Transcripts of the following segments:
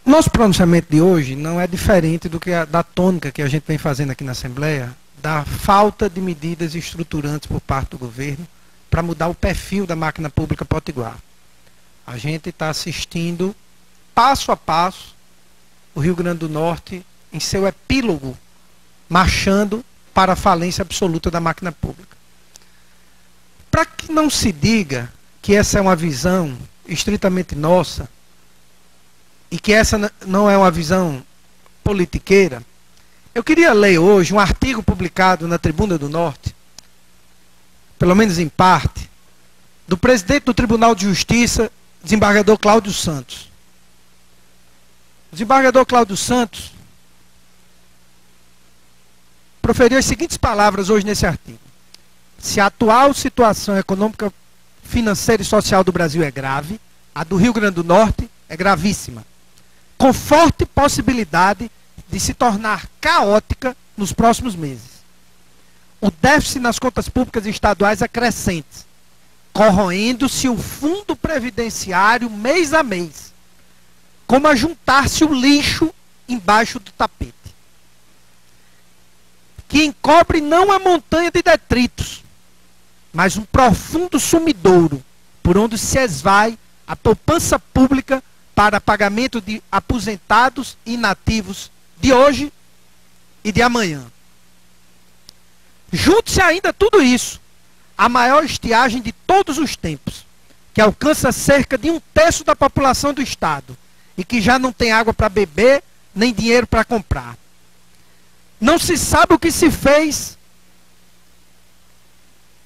Nosso pronunciamento de hoje não é diferente do que da tônica que a gente vem fazendo aqui na Assembleia, da falta de medidas estruturantes por parte do governo para mudar o perfil da máquina pública potiguar. A gente está assistindo, passo a passo, o Rio Grande do Norte, em seu epílogo, marchando para a falência absoluta da máquina pública. Para que não se diga que essa é uma visão estritamente nossa, e que essa não é uma visão politiqueira, eu queria ler hoje um artigo publicado na Tribuna do Norte, pelo menos em parte, do presidente do Tribunal de Justiça, desembargador Cláudio Santos. O desembargador Cláudio Santos proferiu as seguintes palavras hoje nesse artigo: se a atual situação econômica, financeira e social do Brasil é grave, a do Rio Grande do Norte é gravíssima, com forte possibilidade de se tornar caótica nos próximos meses. O déficit nas contas públicas estaduais é crescente, corroendo-se o fundo previdenciário mês a mês, como a juntar-se o lixo embaixo do tapete, que encobre não a montanha de detritos, mas um profundo sumidouro, por onde se esvai a poupança pública para pagamento de aposentados e inativos de hoje e de amanhã. Junte-se ainda tudo isso a maior estiagem de todos os tempos, que alcança cerca de 1/3 da população do Estado e que já não tem água para beber nem dinheiro para comprar. Não se sabe o que se fez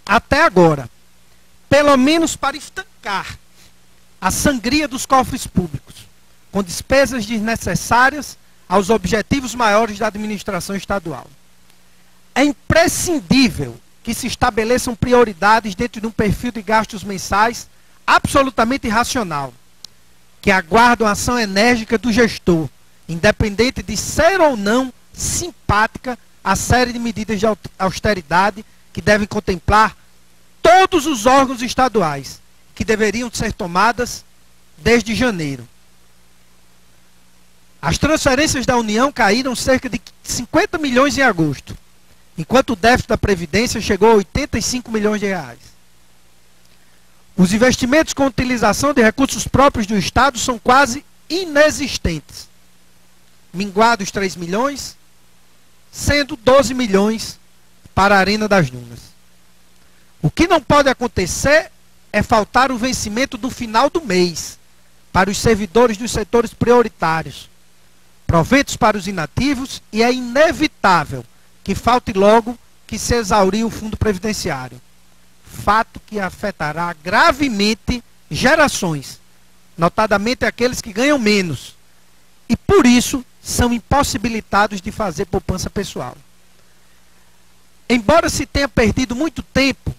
até agora, pelo menos para estancar a sangria dos cofres públicos, com despesas desnecessárias aos objetivos maiores da administração estadual. É imprescindível que se estabeleçam prioridades dentro de um perfil de gastos mensais absolutamente irracional, que aguardam a ação enérgica do gestor, independente de ser ou não simpática à série de medidas de austeridade que devem contemplar todos os órgãos estaduais, que deveriam ser tomadas desde janeiro. As transferências da União caíram cerca de 50 milhões em agosto, enquanto o déficit da Previdência chegou a 85 milhões de reais. Os investimentos com utilização de recursos próprios do Estado são quase inexistentes, minguados 3 milhões, sendo 12 milhões para a Arena das Dunas. O que não pode acontecer é faltar o vencimento do final do mês para os servidores dos setores prioritários, proventos para os inativos, e é inevitável que falte logo que se exauriu o fundo previdenciário. Fato que afetará gravemente gerações, notadamente aqueles que ganham menos, e por isso são impossibilitados de fazer poupança pessoal. Embora se tenha perdido muito tempo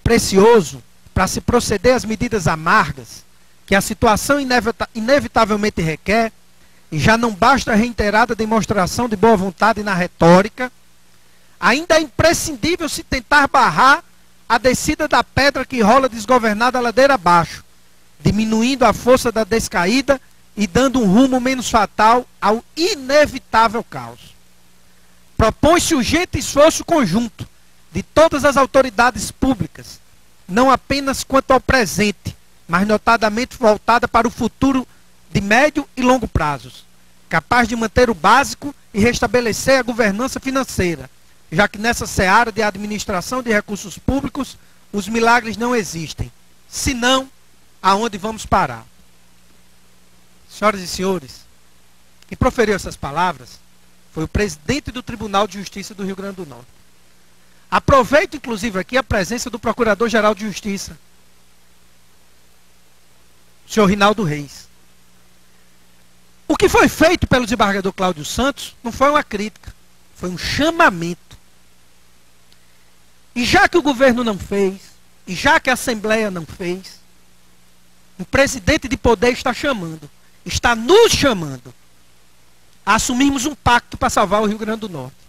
precioso, para se proceder às medidas amargas que a situação inevitavelmente requer, e já não basta a reiterada demonstração de boa vontade na retórica, ainda é imprescindível se tentar barrar a descida da pedra que rola desgovernada a ladeira abaixo, diminuindo a força da descaída e dando um rumo menos fatal ao inevitável caos. Propõe-se urgente esforço conjunto de todas as autoridades públicas, não apenas quanto ao presente, mas notadamente voltada para o futuro de médio e longo prazos, capaz de manter o básico e restabelecer a governança financeira, já que nessa seara de administração de recursos públicos os milagres não existem. Senão, aonde vamos parar? Senhoras e senhores, quem proferiu essas palavras foi o presidente do Tribunal de Justiça do Rio Grande do Norte. Aproveito, inclusive, aqui a presença do Procurador-Geral de Justiça, o senhor Rinaldo Reis. O que foi feito pelo desembargador Cláudio Santos não foi uma crítica, foi um chamamento. E já que o governo não fez, e já que a Assembleia não fez, o presidente de poder está chamando, está nos chamando a assumirmos um pacto para salvar o Rio Grande do Norte.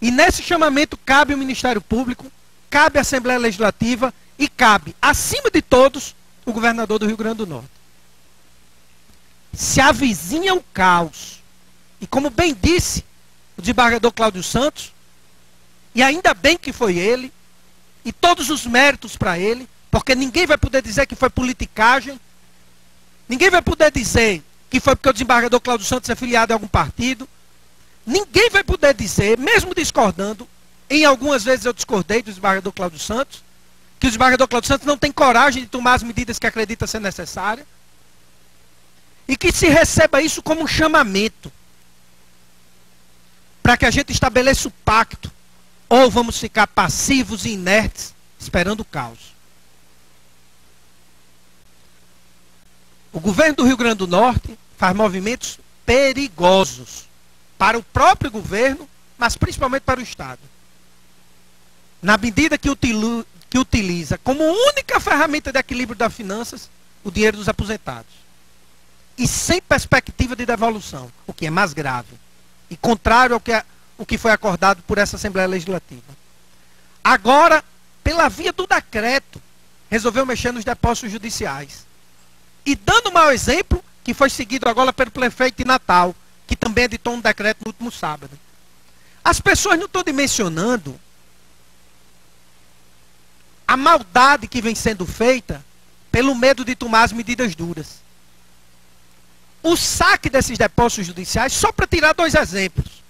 E nesse chamamento cabe o Ministério Público, cabe a Assembleia Legislativa e cabe, acima de todos, o governador do Rio Grande do Norte. se avizinha o caos. E como bem disse o desembargador Cláudio Santos, e ainda bem que foi ele, e todos os méritos para ele, porque ninguém vai poder dizer que foi politicagem, ninguém vai poder dizer que foi porque o desembargador Cláudio Santos é filiado a algum partido, ninguém vai poder dizer, mesmo discordando, em algumas vezes eu discordei do desembargador Cláudio Santos, que o desembargador Cláudio Santos não tem coragem de tomar as medidas que acredita ser necessárias, e que se receba isso como um chamamento, para que a gente estabeleça o pacto, ou vamos ficar passivos e inertes, esperando o caos. O governo do Rio Grande do Norte faz movimentos perigosos para o próprio governo, mas principalmente para o Estado. Na medida que utiliza como única ferramenta de equilíbrio das finanças o dinheiro dos aposentados. E sem perspectiva de devolução, o que é mais grave. E contrário ao que foi acordado por essa Assembleia Legislativa. Agora, pela via do decreto, resolveu mexer nos depósitos judiciais. E dando um mau exemplo, que foi seguido agora pelo prefeito de Natal, que também editou um decreto no último sábado. As pessoas não estão dimensionando a maldade que vem sendo feita pelo medo de tomar as medidas duras. O saque desses depósitos judiciais, só para tirar dois exemplos,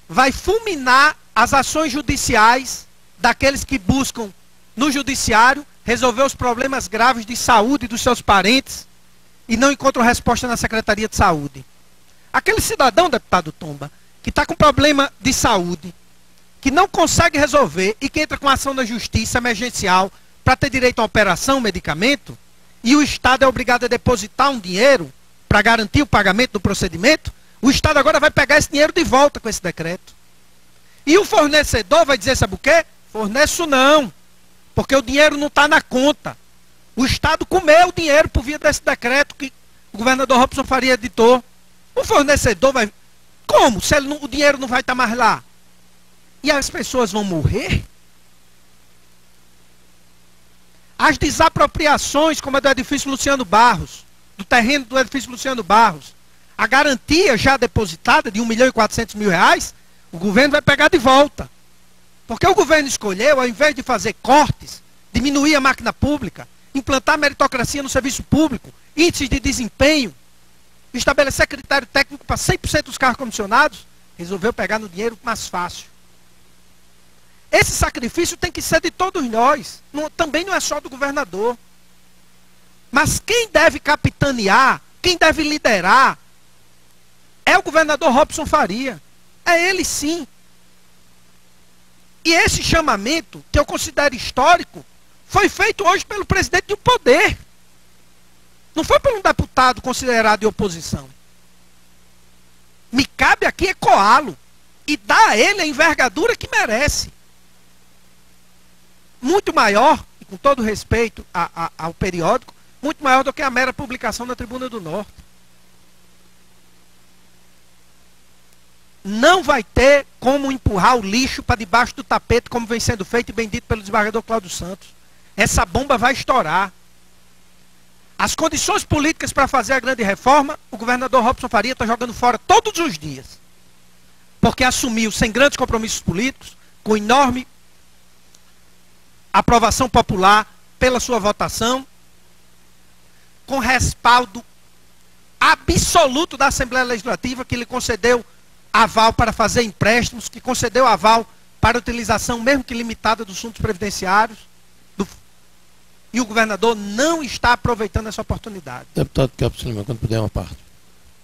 vai fulminar as ações judiciais daqueles que buscam no judiciário resolver os problemas graves de saúde dos seus parentes e não encontram resposta na Secretaria de Saúde. Aquele cidadão, deputado Tomba, que está com problema de saúde, que não consegue resolver e que entra com ação na justiça emergencial para ter direito a operação, medicamento, e o Estado é obrigado a depositar um dinheiro para garantir o pagamento do procedimento, o Estado agora vai pegar esse dinheiro de volta com esse decreto. E o fornecedor vai dizer, sabe o quê? Forneço não, porque o dinheiro não está na conta. O Estado comeu o dinheiro por via desse decreto que o governador Robson Faria editou. O fornecedor vai... Como? Se ele não, o dinheiro não vai estar mais lá? E as pessoas vão morrer? As desapropriações, como a do edifício Luciano Barros, do terreno do edifício Luciano Barros, a garantia já depositada de R$1.400.000, o governo vai pegar de volta. Porque o governo escolheu, ao invés de fazer cortes, diminuir a máquina pública, implantar meritocracia no serviço público, índices de desempenho, estabelecer critério técnico para 100% dos carros comissionados, resolveu pegar no dinheiro mais fácil. Esse sacrifício tem que ser de todos nós. Também não é só do governador. Mas quem deve capitanear, quem deve liderar, é o governador Robson Faria. É ele sim. E esse chamamento, que eu considero histórico, foi feito hoje pelo presidente do poder. Não foi por um deputado considerado de oposição. Me cabe aqui ecoá-lo e dar a ele a envergadura que merece. Muito maior, e com todo respeito ao periódico, muito maior do que a mera publicação na Tribuna do Norte. Não vai ter como empurrar o lixo para debaixo do tapete, como vem sendo feito e bem dito pelo desembargador Cláudio Santos. Essa bomba vai estourar. As condições políticas para fazer a grande reforma, o governador Robson Faria está jogando fora todos os dias. Porque assumiu sem grandes compromissos políticos, com enorme aprovação popular pela sua votação, com respaldo absoluto da Assembleia Legislativa, que lhe concedeu aval para fazer empréstimos, que concedeu aval para utilização, mesmo que limitada, dos fundos previdenciários, e o governador não está aproveitando essa oportunidade. Deputado Kelps Lima, quando puder uma parte.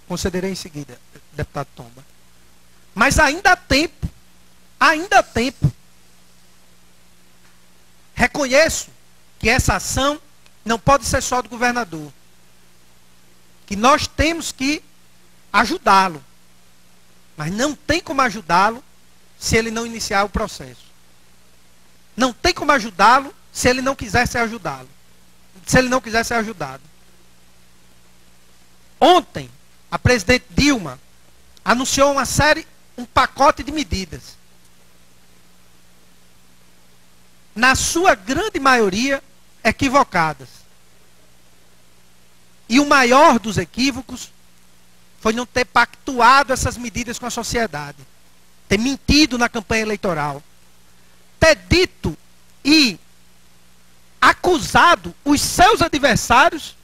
Concederei em seguida, deputado Tomba. Mas ainda há tempo. Ainda há tempo. Reconheço que essa ação não pode ser só do governador. Que nós temos que ajudá-lo. Mas não tem como ajudá-lo se ele não iniciar o processo. Não tem como ajudá-lo se ele não quiser ser ajudado. Se ele não quiser ser ajudado. Ontem, a presidente Dilma anunciou um pacote de medidas. Na sua grande maioria, equivocadas. E o maior dos equívocos foi não ter pactuado essas medidas com a sociedade. Ter mentido na campanha eleitoral. Ter dito e acusado os seus adversários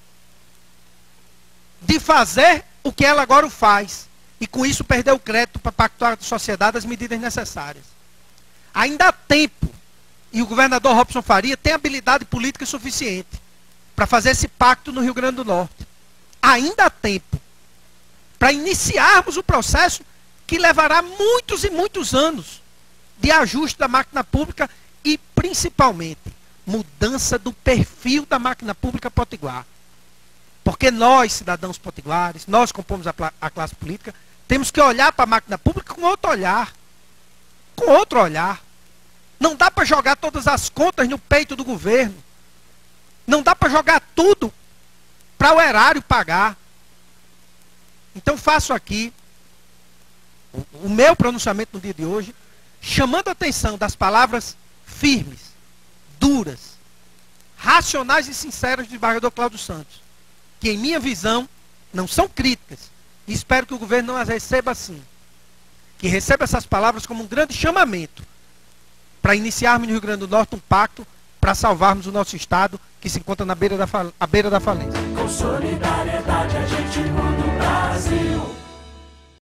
de fazer o que ela agora faz. E com isso perdeu o crédito para pactuar com a sociedade as medidas necessárias. Ainda há tempo, e o governador Robson Faria tem habilidade política suficiente para fazer esse pacto no Rio Grande do Norte. Ainda há tempo para iniciarmos o processo que levará muitos e muitos anos de ajuste da máquina pública e, principalmente, mudança do perfil da máquina pública potiguar. Porque nós, cidadãos potiguares, nós compomos a classe política, temos que olhar para a máquina pública com outro olhar. Com outro olhar. Não dá para jogar todas as contas no peito do governo. Não dá para jogar tudo para o erário pagar. Então faço aqui o meu pronunciamento no dia de hoje, chamando a atenção das palavras firmes, duras, racionais e sinceras do desembargador Cláudio Santos, que em minha visão não são críticas, e espero que o governo não as receba assim. Que receba essas palavras como um grande chamamento para iniciarmos no Rio Grande do Norte um pacto para salvarmos o nosso Estado, que se encontra à beira da falência. Com solidariedade a gente muda o Brasil.